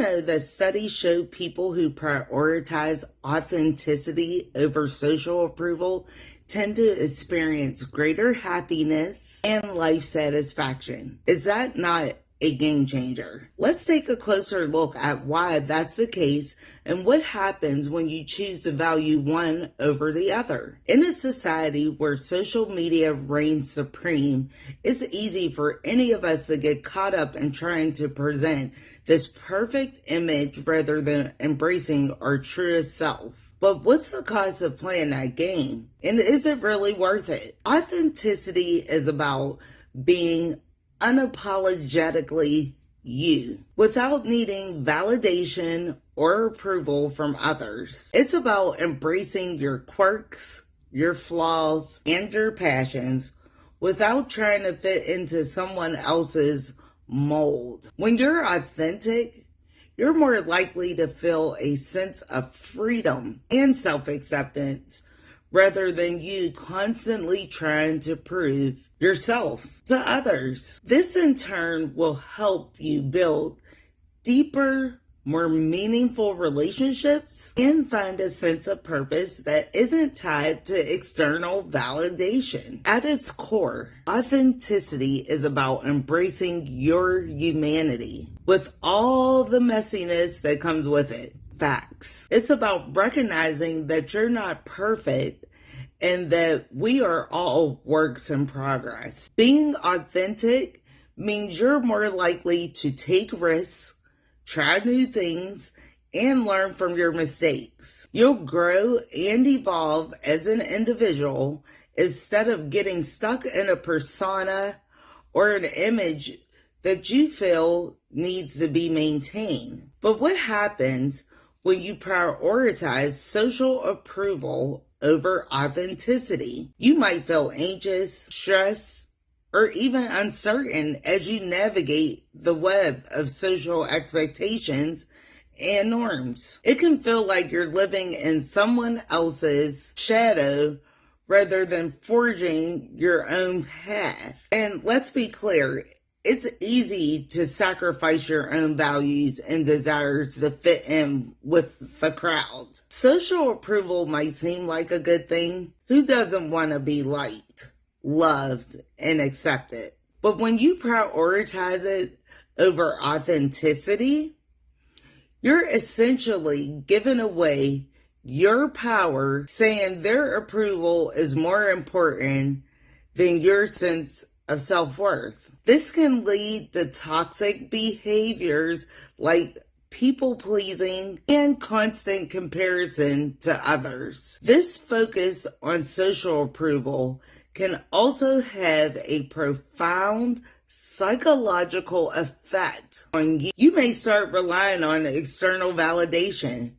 know that studies show people who prioritize authenticity over social approval tend to experience greater happiness and life satisfaction? Is that not a game changer? Let's take a closer look at why that's the case and what happens when you choose to value one over the other. In a society where social media reigns supreme, it's easy for any of us to get caught up in trying to present this perfect image rather than embracing our truest self. But what's the cost of playing that game? And is it really worth it? Authenticity is about being unapologetically you, without needing validation or approval from others. It's about embracing your quirks, your flaws, and your passions without trying to fit into someone else's mold. When you're authentic, you're more likely to feel a sense of freedom and self-acceptance rather than you constantly trying to prove yourself to others. This in turn will help you build deeper, more meaningful relationships and find a sense of purpose that isn't tied to external validation. At its core, authenticity is about embracing your humanity with all the messiness that comes with it. Facts. It's about recognizing that you're not perfect and that we are all works in progress. Being authentic means you're more likely to take risks, try new things, and learn from your mistakes. You'll grow and evolve as an individual instead of getting stuck in a persona or an image that you feel needs to be maintained. But what happens when you prioritize social approval over authenticity? You might feel anxious, stressed, or even uncertain as you navigate the web of social expectations and norms. It can feel like you're living in someone else's shadow rather than forging your own path. And let's be clear, it's easy to sacrifice your own values and desires to fit in with the crowd. Social approval might seem like a good thing. Who doesn't want to be liked, loved, and accepted? But when you prioritize it over authenticity, you're essentially giving away your power, saying their approval is more important than your sense of self-worth. This can lead to toxic behaviors like people-pleasing and constant comparison to others. This focus on social approval can also have a profound psychological effect on you. You may start relying on external validation,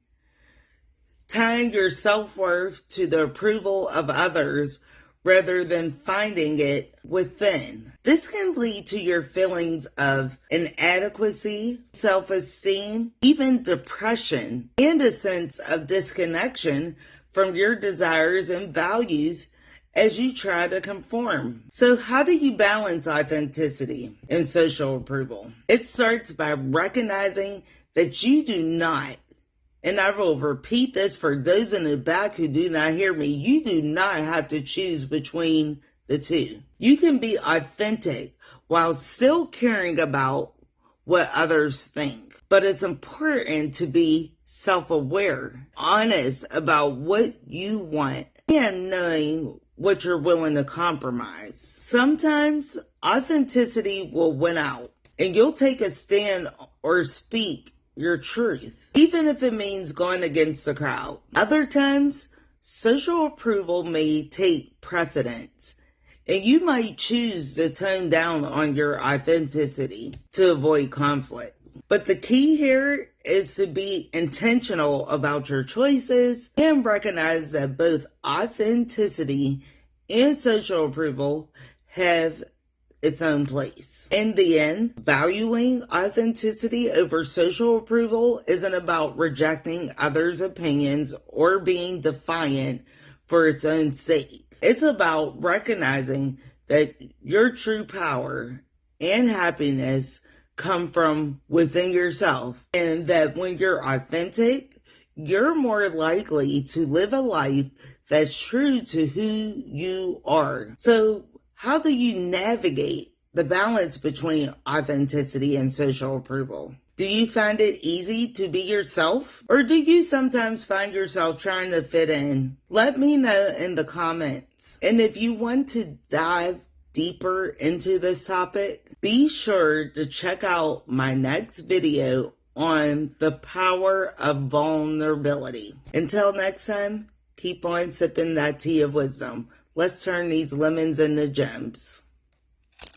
tying your self-worth to the approval of others rather than finding it within. This can lead to your feelings of inadequacy, self-esteem, even depression, and a sense of disconnection from your desires and values as you try to conform. So how do you balance authenticity and social approval? It starts by recognizing that you do not, and I will repeat this for those in the back who do not hear me, you do not have to choose between the two. You can be authentic while still caring about what others think. But it's important to be self-aware, honest about what you want, and knowing what you're willing to compromise. Sometimes authenticity will win out, and you'll take a stand or speak your truth, even if it means going against the crowd. Other times, social approval may take precedence, and you might choose to tone down on your authenticity to avoid conflict. But the key here is to be intentional about your choices and recognize that both authenticity and social approval have its own place. In the end, valuing authenticity over social approval isn't about rejecting others' opinions or being defiant for its own sake. It's about recognizing that your true power and happiness come from within yourself, and that when you're authentic, you're more likely to live a life that's true to who you are. So, how do you navigate the balance between authenticity and social approval? Do you find it easy to be yourself? Or do you sometimes find yourself trying to fit in? Let me know in the comments. And if you want to dive deeper into this topic, be sure to check out my next video on the power of vulnerability. Until next time, keep on sipping that tea of wisdom. Let's turn these lemons into gems.